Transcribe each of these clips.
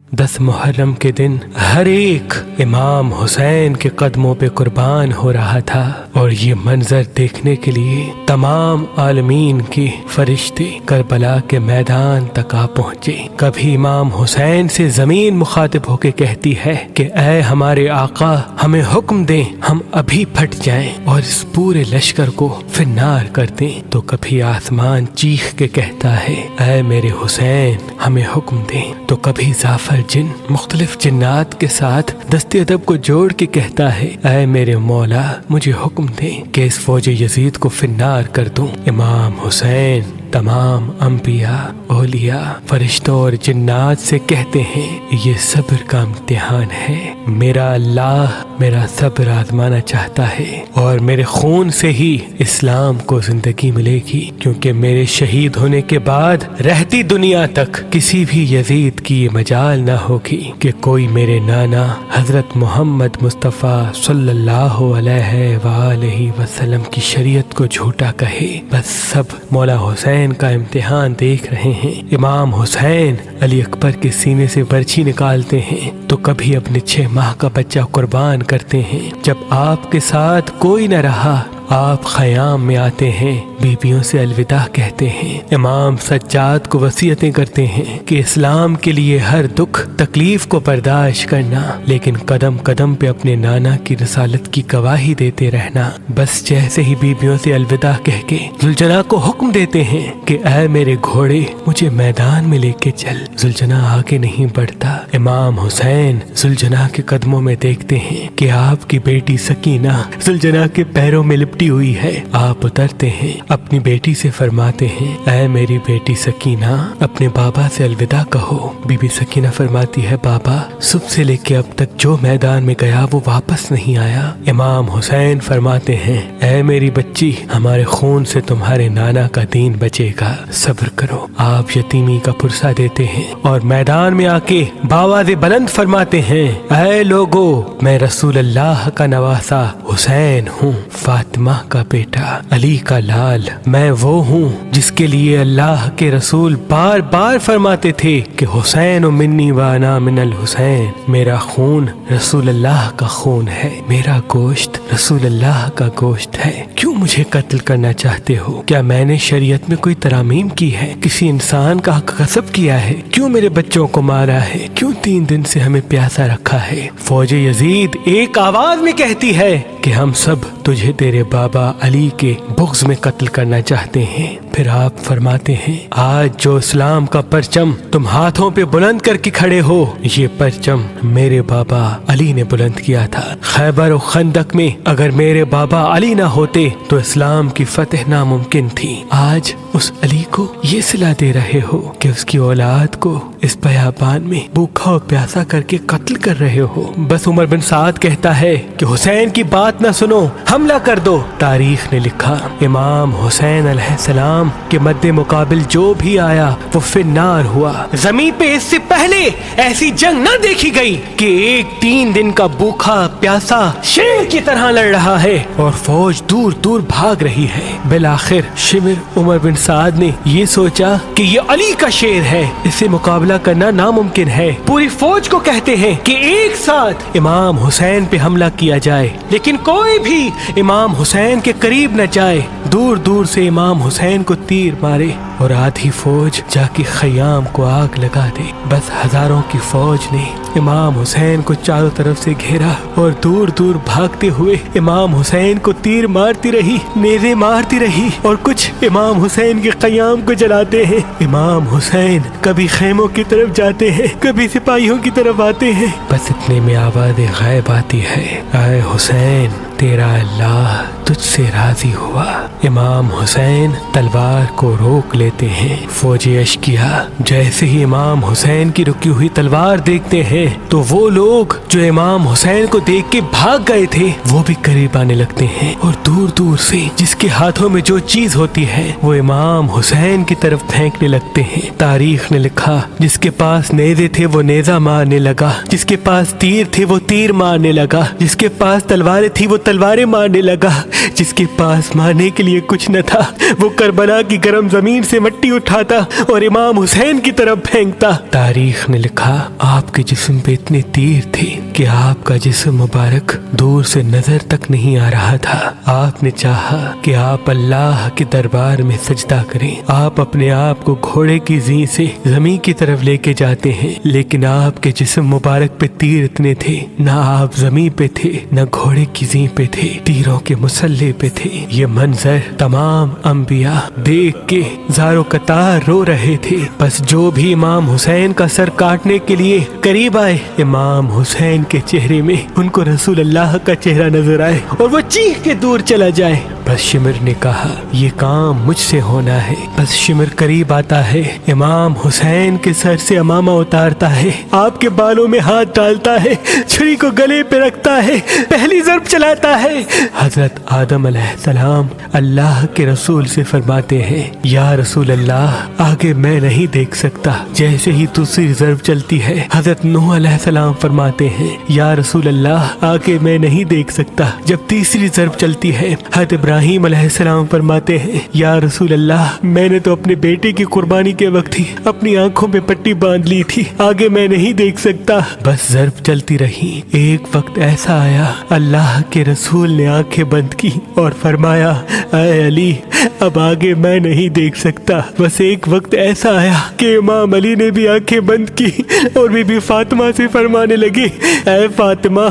10 محرم کے دن ہر ایک امام حسین کے قدموں پہ قربان ہو رہا تھا، اور یہ منظر دیکھنے کے لیے تمام عالمین کے فرشتے کربلا کے میدان تک آ پہنچے۔ کبھی امام حسین سے زمین مخاطب ہو کے کہتی ہے کہ اے ہمارے آقا، ہمیں حکم دیں، ہم ابھی پھٹ جائیں اور اس پورے لشکر کو فنار کر دیں۔ تو کبھی آسمان چیخ کے کہتا ہے اے میرے حسین، ہمیں حکم دیں۔ تو کبھی زعفر جن مختلف جنات کے ساتھ دست ادب کو جوڑ کے کہتا ہے اے میرے مولا، مجھے حکم دیں کہ اس فوج یزید کو فنار کر دوں۔ امام حسین تمام انبیاء، اولیاء، فرشتوں اور جنات سے کہتے ہیں یہ صبر کا امتحان ہے، میرا اللہ میرا صبر آزمانا چاہتا ہے، اور میرے خون سے ہی اسلام کو زندگی ملے گی، کیونکہ میرے شہید ہونے کے بعد رہتی دنیا تک کسی بھی یزید کی یہ مجال نہ ہوگی کہ کوئی میرے نانا حضرت محمد مصطفیٰ صلی اللہ علیہ وآلہ وسلم کی شریعت کو جھوٹا کہے۔ بس سب مولا حسین کا امتحان دیکھ رہے ہیں۔ امام حسین علی اکبر کے سینے سے برچھی نکالتے ہیں تو کبھی اپنے 6 ماہ کا بچہ قربان کرتے ہیں۔ جب آپ کے ساتھ کوئی نہ رہا، آپ خیام میں آتے ہیں، بیویوں سے الوداع کہتے ہیں۔ امام سجاد کو وصیتیں کرتے ہیں کہ اسلام کے لیے ہر دکھ تکلیف کو برداشت کرنا، لیکن قدم قدم پہ اپنے نانا کی رسالت کی گواہی دیتے رہنا۔ بس جیسے ہی بیویوں سے الوداع کہہ کے زلجنا کو حکم دیتے ہیں کہ اے میرے گھوڑے، مجھے میدان میں لے کے چل، زلجنا آگے نہیں بڑھتا۔ امام حسین زلجنا کے قدموں میں دیکھتے ہیں کہ آپ کی بیٹی سکینہ زلجنا کے پیروں میں لپٹی ہوئی ہے۔ آپ اترتے ہیں، اپنی بیٹی سے فرماتے ہیں اے میری بیٹی سکینہ، اپنے بابا سے الوداع کہو۔ بی بی سکینہ فرماتی ہے بابا صبح سے لے کے اب تک جو میدان میں گیا وہ واپس نہیں آیا۔ امام حسین فرماتے ہیں اے میری بچی، ہمارے خون سے تمہارے نانا کا دین بچے گا، صبر کرو۔ آپ یتیمی کا پرسہ دیتے ہیں اور میدان میں آ کے بآواز بلند فرماتے ہیں اے لوگو، میں رسول اللہ کا نواسا حسین ہوں، فاطمہ کا بیٹا، علی کا لال۔ میں وہ ہوں جس کے لیے اللہ کے رسول بار بار فرماتے تھے کہ حسین منی وانا من الحسین، میرا خون رسول اللہ کا خون ہے، میرا گوشت رسول اللہ کا گوشت ہے۔ کیوں مجھے قتل کرنا چاہتے ہو؟ کیا میں نے شریعت میں کوئی ترامیم کی ہے؟ کسی انسان کا حق غصب کیا ہے؟ کیوں میرے بچوں کو مارا ہے؟ کیوں 3 دن سے ہمیں پیاسا رکھا ہے؟ فوج یزید ایک آواز میں کہتی ہے کہ ہم سب تجھے تیرے بابا علی کے بغض میں قتل کرنا چاہتے ہیں۔ پھر آپ فرماتے ہیں آج جو اسلام کا پرچم تم ہاتھوں پہ بلند کر کے کھڑے ہو، یہ پرچم میرے بابا علی نے بلند کیا تھا۔ خیبر و خندق میں اگر میرے بابا علی نہ ہوتے تو اسلام کی فتح ناممکن تھی۔ آج اس علی کو یہ صلہ دے رہے ہو کہ اس کی اولاد کو اس بیابان میں بھوکا و پیاسا کر کے قتل کر رہے ہو۔ بس عمر بن سعد کہتا ہے کہ حسین کی بات نہ سنو، حملہ کر دو۔ تاریخ نے لکھا امام حسین علیہ السلام کے مد مقابل جو بھی آیا وہ فنار ہوا۔ زمین پہ اس سے پہلے ایسی جنگ نہ دیکھی گئی کہ ایک 3 دن کا بھوکا پیاسا شیر کی طرح لڑ رہا ہے اور فوج دور دور بھاگ رہی ہے۔ بالآخر شمر عمر بن سعد نے یہ سوچا کہ یہ علی کا شیر ہے، اس سے مقابلہ کرنا ناممکن ہے۔ پوری فوج کو کہتے ہیں کہ ایک ساتھ امام حسین پہ حملہ کیا جائے، لیکن کوئی بھی امام حسین کے قریب نہ جائے۔ دور دور سے امام حسین کو تیر مارے اور آدھی فوج جا کے خیام کو آگ لگا دے۔ بس ہزاروں کی فوج نے امام حسین کو چاروں طرف سے گھیرا اور دور دور بھاگتے ہوئے امام حسین کو تیر مارتی رہی، نیزے مارتی رہی، اور کچھ امام حسین کے قیام کو جلاتے ہیں۔ امام حسین کبھی خیموں کی طرف جاتے ہیں، کبھی سپاہیوں کی طرف آتے ہیں۔ بس اتنے میں آواز غیب آتی ہے اے حسین، تیرا اللہ تجھ سے راضی ہوا۔ امام حسین تلوار کو روک لیتے ہیں۔ فوجی اشکیا جیسے ہی امام حسین کی رکی ہوئی تلوار دیکھتے ہیں تو وہ لوگ جو امام حسین کو دیکھ کے بھاگ گئے تھے وہ بھی قریب آنے لگتے ہیں، اور دور دور سے جس کے ہاتھوں میں جو چیز ہوتی ہے وہ امام حسین کی طرف پھینکنے لگتے ہیں۔ تاریخ نے لکھا جس کے پاس نیزے تھے وہ نیزہ مارنے لگا، جس کے پاس تیر تھے وہ تیر مارنے لگا، جس کے پاس تلواریں تھی وہ تلواریں مارنے لگا۔ جس کے پاس مارنے کے لیے کچھ نہ تھا، وہ کربلا کی گرم زمین سے مٹی اٹھاتا اور امام حسین کی طرف پھینکتا۔ تاریخ نے لکھا آپ کے جسم پہ اتنے تیر تھے کہ آپ کا جسم مبارک دور سے نظر تک نہیں آ رہا تھا۔ آپ نے چاہا کہ آپ اللہ کے دربار میں سجدہ کریں۔ آپ اپنے آپ کو گھوڑے کی زین سے زمین کی طرف لے کے جاتے ہیں، لیکن آپ کے جسم مبارک پہ تیر اتنے تھے، نہ آپ زمین پہ تھے نہ گھوڑے کی زین پہ تھے، تیروں کے مسلح پہ تھے۔ یہ منظر تمام انبیاء دیکھ کے زارو قطار رو رہے تھے۔ بس جو بھی امام حسین کا سر کاٹنے کے لیے قریب آئے، امام حسین کے چہرے میں ان کو رسول اللہ کا چہرہ نظر آئے اور وہ چیخ کے دور چلا جائے۔ بس شمر نے کہا یہ کام مجھ سے ہونا ہے۔ بس شمر قریب آتا ہے، امام حسین کے سر سے امامہ اتارتا ہے، آپ کے بالوں میں ہاتھ ڈالتا ہے، چھری کو گلے پہ رکھتا ہے، پہلی ضرب چلاتا ہے۔ حضرت آدم علیہ السلام اللہ کے رسول سے فرماتے ہیں یا رسول اللہ آگے میں نہیں دیکھ سکتا۔ جیسے ہی دوسری ضرب چلتی ہے، حضرت نوح علیہ السلام فرماتے ہیں یا رسول اللہ آگے میں نہیں دیکھ سکتا۔ جب تیسری ضرب چلتی ہے، حضرت ابراہیم علیہ السلام فرماتے ہیں یا رسول اللہ میں نے تو اپنے بیٹے کی قربانی کے وقت ہی اپنی آنکھوں پہ پٹی باندھ لی تھی، آگے میں نہیں دیکھ سکتا۔ بس ضرب چلتی رہی۔ ایک وقت ایسا آیا اللہ کے رسول نے آنکھیں بند کی اور فرمایا اے علی اب آگے میں نہیں دیکھ سکتا۔ بس ایک وقت ایسا آیا کہ امام علی نے بھی آنکھیں بند کی اور بی بی فاطمہ سے فرمانے لگے اے فاطمہ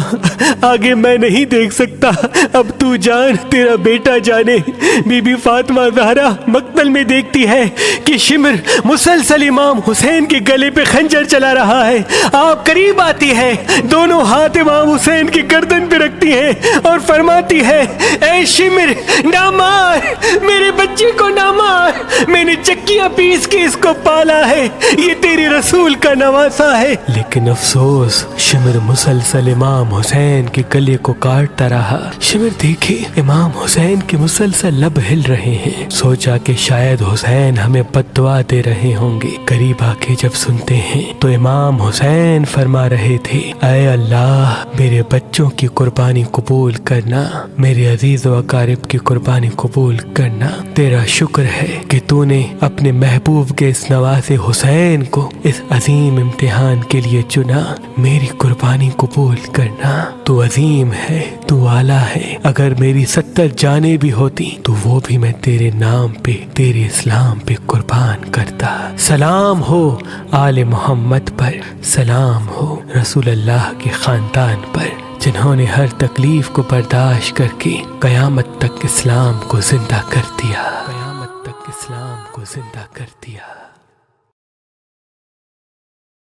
آگے میں نہیں دیکھ سکتا، اب تو جان تیرا بیٹا جانے۔ بی بی فاطمہ زہرا مقتل میں دیکھتی ہے کہ شمر مسلسل امام حسین کے گلے پہ خنجر چلا رہا ہے۔ آپ قریب آتی ہے، دونوں ہاتھ امام حسین کی گردن پہ رکھتی ہے اور فرماتی ہے اے شمر نہ مار، میرے بچے کو نہ مار، میں نے چکیاں پیس کے اس کو پالا ہے، یہ تیرے رسول کا نواسا ہے۔ لیکن افسوس شمر مسلسل امام حسین کے گلے کو کاٹتا رہا۔ شمر دیکھے امام حسین کے مسلسل لب ہل رہے ہیں، سوچا کہ شاید حسین ہمیں بد دعا دے رہے ہوں گے۔ قریب آ کے جب سنتے ہیں تو امام حسین فرما رہے تھے اے اللہ میرے بچوں کی قربانی قبول کرنا، میرے عزیز و اقارب کی قربانی قبول کرنا۔ تیرا شکر ہے کہ تو نے اپنے محبوب کے اس نواسے حسین کو اس عظیم امتحان کے لیے چنا، میری قربانی قبول کرنا۔ تو عظیم ہے، تو اعلیٰ ہے، اگر میری 70 جانیں بھی ہوتی تو وہ بھی میں تیرے نام پہ تیرے اسلام پہ قربان کرتا۔ سلام ہو آل محمد پر، سلام ہو رسول اللہ کے خاندان پر، جنہوں نے ہر تکلیف کو برداشت کر کے قیامت تک اسلام کو زندہ کر دیا، قیامت تک اسلام کو زندہ کر دیا۔